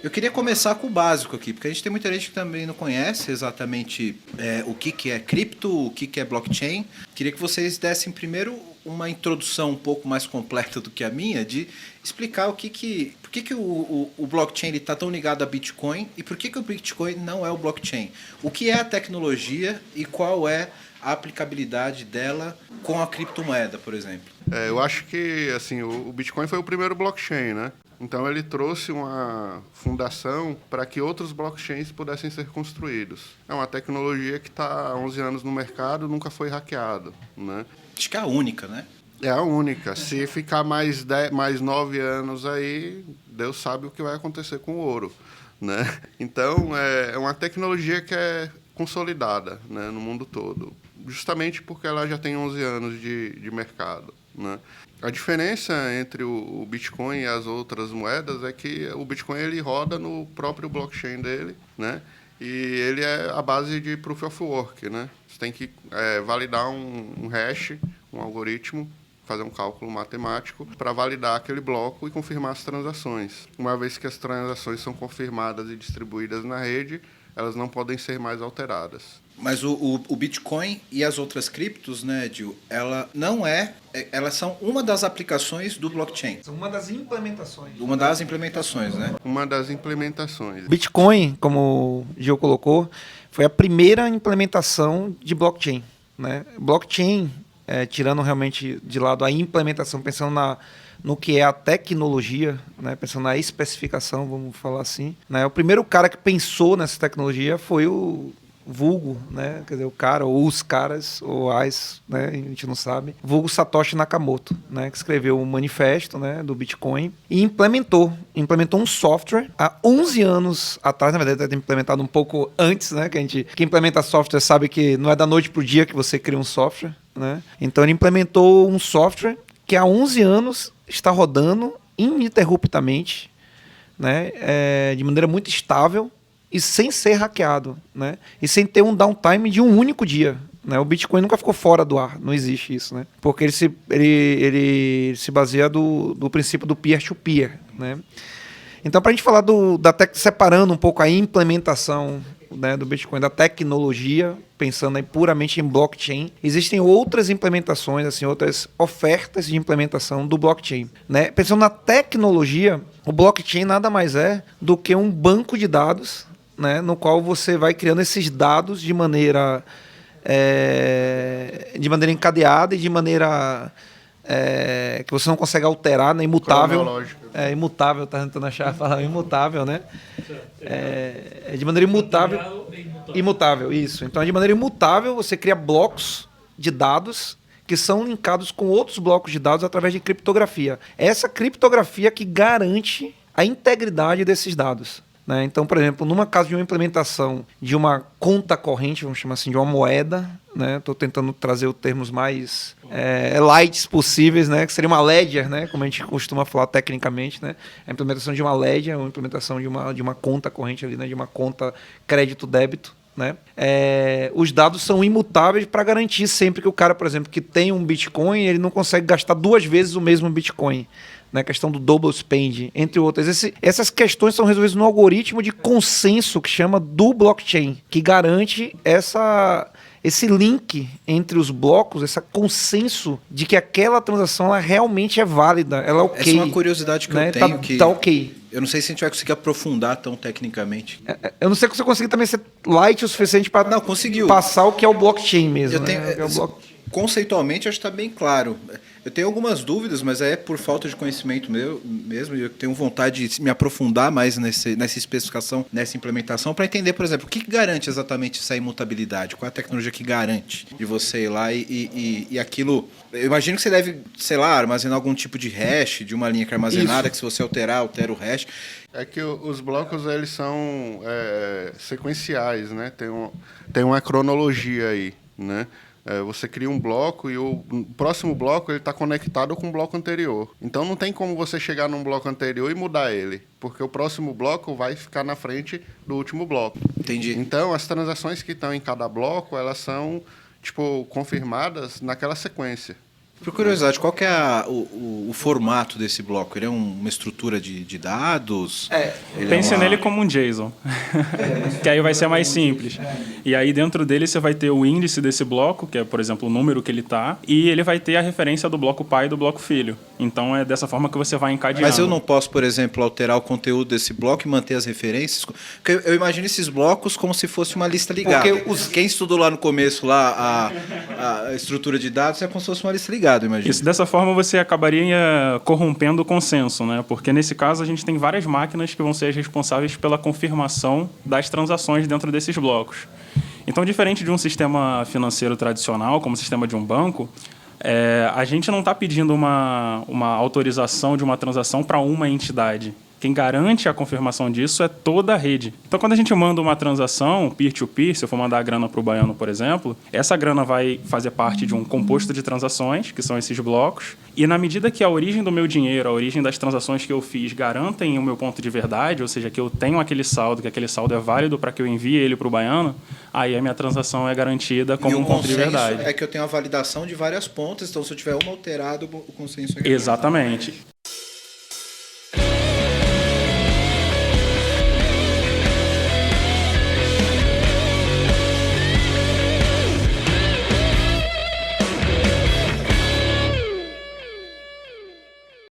Eu queria começar com o básico aqui, porque a gente tem muita gente que também não conhece exatamente o que é cripto, o que é blockchain. Queria que vocês dessem primeiro uma introdução um pouco mais completa do que a minha, de explicar por que o blockchain está tão ligado a Bitcoin e por que o Bitcoin não é o blockchain. O que é a tecnologia e qual é a aplicabilidade dela com a criptomoeda, por exemplo? Eu acho que assim, o Bitcoin foi o primeiro blockchain, né? Então ele trouxe uma fundação para que outros blockchains pudessem ser construídos. É uma tecnologia que está há 11 anos no mercado, nunca foi hackeado, né? Acho que é a única, né? É a única. Se ficar mais 9 anos aí, Deus sabe o que vai acontecer com o ouro, né? Então é uma tecnologia que é consolidada, né, no mundo todo, justamente porque ela já tem 11 anos de mercado, né? A diferença entre o Bitcoin e as outras moedas é que o Bitcoin ele roda no próprio blockchain dele, né? E ele é a base de Proof of Work, né? Você tem que validar um hash, um algoritmo, fazer um cálculo matemático para validar aquele bloco e confirmar as transações. Uma vez que as transações são confirmadas e distribuídas na rede, elas não podem ser mais alteradas. Mas o Bitcoin e as outras criptos, né, Gil, elas são uma das aplicações do blockchain. São uma das implementações. Uma das implementações, né? Uma das implementações. Bitcoin, como o Gil colocou, foi a primeira implementação de blockchain, né? Blockchain, tirando realmente de lado a implementação, pensando no que é a tecnologia, né? Pensando na especificação, vamos falar assim, né? O primeiro cara que pensou nessa tecnologia foi o vulgo, né? Quer dizer, o cara, ou os caras, ou as, né? A gente não sabe. Vulgo Satoshi Nakamoto, né? Que escreveu o manifesto, né? Do Bitcoin e implementou um software há 11 anos atrás. Na verdade, deve ter implementado um pouco antes, né? Quem implementa software sabe que não é da noite pro dia que você cria um software, né? Então, ele implementou um software que há 11 anos está rodando ininterruptamente, né? De maneira muito estável, e sem ser hackeado, né? E sem ter um downtime de um único dia, né? O Bitcoin nunca ficou fora do ar, não existe isso, né? Porque ele se baseia do princípio do peer-to-peer, né? Então, para a gente falar separando um pouco a implementação, né, do Bitcoin, da tecnologia, pensando aí puramente em blockchain, existem outras implementações, assim, outras ofertas de implementação do blockchain, né? Pensando na tecnologia, o blockchain nada mais é do que um banco de dados, né, no qual você vai criando esses dados de maneira encadeada e de maneira que você não consegue alterar, né, imutável. Imutável, tá tentando achar a palavra imutável, né? De maneira imutável. Imutável, isso. Então, de maneira imutável, você cria blocos de dados que são linkados com outros blocos de dados através de criptografia. Essa criptografia que garante a integridade desses dados, né? Então, por exemplo, numa caso de uma implementação de uma conta corrente, vamos chamar assim, de uma moeda, né? Estou tentando trazer os termos mais lights possíveis, né? Que seria uma ledger, né? Como a gente costuma falar tecnicamente, né? A implementação de uma ledger, uma implementação de uma conta corrente ali, né? De uma conta crédito-débito, né? Os dados são imutáveis para garantir sempre que o cara, por exemplo, que tem um Bitcoin, ele não consegue gastar 2 vezes o mesmo Bitcoin. Na questão do double spend, entre outras. Essas questões são resolvidas no algoritmo de consenso que chama do blockchain, que garante esse link entre os blocos, esse consenso de que aquela transação ela realmente é válida, ela é ok. Essa é uma curiosidade que eu tenho. Tá ok. Eu não sei se a gente vai conseguir aprofundar tão tecnicamente. Eu não sei se você conseguir também ser light o suficiente para passar o que é o blockchain mesmo. Conceitualmente, acho que está bem claro. Eu tenho algumas dúvidas, mas é por falta de conhecimento meu mesmo, e eu tenho vontade de me aprofundar mais nessa especificação, nessa implementação, para entender, por exemplo, o que garante exatamente essa imutabilidade? Qual é a tecnologia que garante de você ir lá e aquilo... Eu imagino que você deve, sei lá, armazenar algum tipo de hash de uma linha que é armazenada, que se você altera o hash. É que os blocos eles são sequenciais, né? Tem uma cronologia aí, né? Você cria um bloco e o próximo bloco está conectado com o bloco anterior. Então não tem como você chegar num bloco anterior e mudar ele, porque o próximo bloco vai ficar na frente do último bloco. Entendi. Então as transações que estão em cada bloco, elas são confirmadas naquela sequência, Por curiosidade, qual que é o formato desse bloco? Ele é uma estrutura de dados? Ele Pense é uma... nele como um JSON, que aí vai ser mais simples. E aí dentro dele você vai ter o índice desse bloco, que é, por exemplo, o número que ele está, e ele vai ter a referência do bloco pai e do bloco filho. Então é dessa forma que você vai encadeando. Mas eu não posso, por exemplo, alterar o conteúdo desse bloco e manter as referências? Porque eu imagino esses blocos como se fosse uma lista ligada. Porque Quem estudou lá no começo lá a estrutura de dados é como se fosse uma lista ligada, eu imagino. Isso, dessa forma você acabaria corrompendo o consenso, né? Porque nesse caso a gente tem várias máquinas que vão ser as responsáveis pela confirmação das transações dentro desses blocos. Então, diferente de um sistema financeiro tradicional, como o sistema de um banco, a gente não está pedindo uma autorização de uma transação para uma entidade. Quem garante a confirmação disso é toda a rede. Então, quando a gente manda uma transação peer-to-peer, se eu for mandar a grana para o Baiano, por exemplo, essa grana vai fazer parte de um composto de transações, que são esses blocos, e na medida que a origem do meu dinheiro, a origem das transações que eu fiz, garantem o meu ponto de verdade, ou seja, que eu tenho aquele saldo, que aquele saldo é válido para que eu envie ele para o Baiano, aí a minha transação é garantida como um ponto de verdade. É que eu tenho a validação de várias pontas, então se eu tiver uma alterada, o consenso é garantido. Exatamente.